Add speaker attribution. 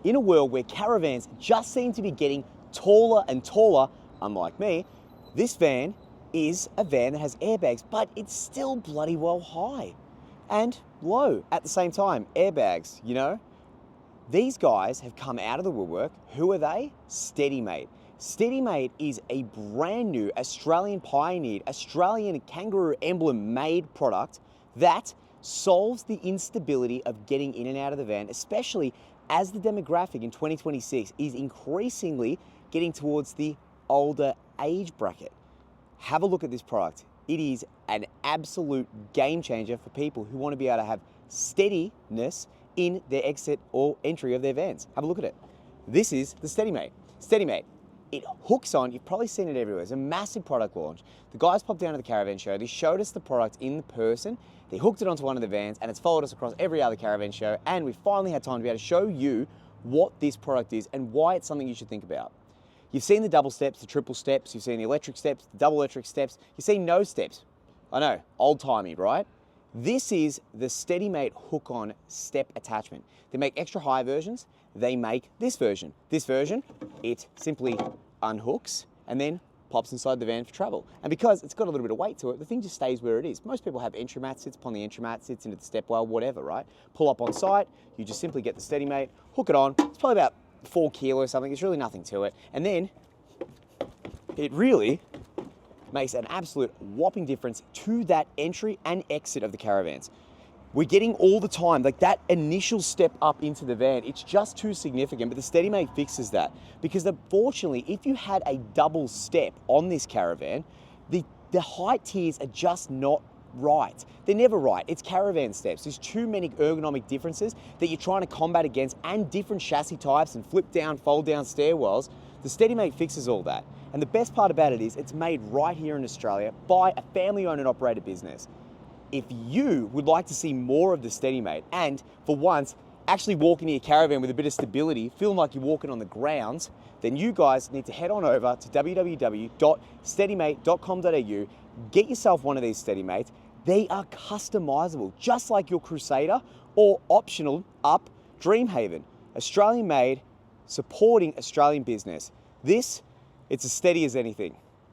Speaker 1: In a world where caravans just seem to be getting taller and taller, unlike me, this van is a van that has airbags, but it's still bloody well high and low at the same time. Airbags, you know? These guys have come out of the woodwork. Who are they? StediMate. StediMate is a brand new Australian pioneered, Australian kangaroo emblem made product that solves the instability of getting in and out of the van, especially as the demographic in 2026 is increasingly getting towards the older age bracket. Have a look at this product. It is an absolute game changer for people who want to be able to have steadiness in their exit or entry of their vans. Have a look at it. This is the StediMate. StediMate, it hooks on, you've probably seen it everywhere. It's a massive product launch. The guys popped down to the Caravan show, they showed us the product in person, they hooked it onto one of the vans, and it's followed us across every other Caravan show, and we finally had time to be able to show you what this product is and why it's something you should think about. You've seen the double steps, the triple steps, you've seen the electric steps, the double electric steps, you've seen no steps. I know, old-timey, right? This is the StediMate hook-on step attachment. They make extra high versions. They make this version. This version, it simply unhooks and then pops inside the van for travel. And because it's got a little bit of weight to it, the thing just stays where it is. Most people have entry mat, sits upon the entry mat, sits into the step well, whatever, right? Pull up on site, you just simply get the StediMate, hook it on. It's probably about 4 kilos or something. It's really nothing to it. And then it really makes an absolute whopping difference to that entry and exit of the caravans. We're getting all the time, like that initial step up into the van, it's just too significant, but the StediMate fixes that. Because unfortunately, if you had a double step on this caravan, the height tiers are just not right. They're never right. It's caravan steps. There's too many ergonomic differences that you're trying to combat against, and different chassis types and flip down, fold down stairwells. The StediMate fixes all that. And the best part about it is it's made right here in Australia by a family-owned and operated business. If you would like to see more of the StediMate and, for once, actually walk into your caravan with a bit of stability, feeling like you're walking on the grounds, then you guys need to head on over to www.stedimate.com.au, get yourself one of these StediMates. They are customizable, just like your Crusader or optional up Dreamhaven. Australian made, supporting Australian business. This, it's as steady as anything.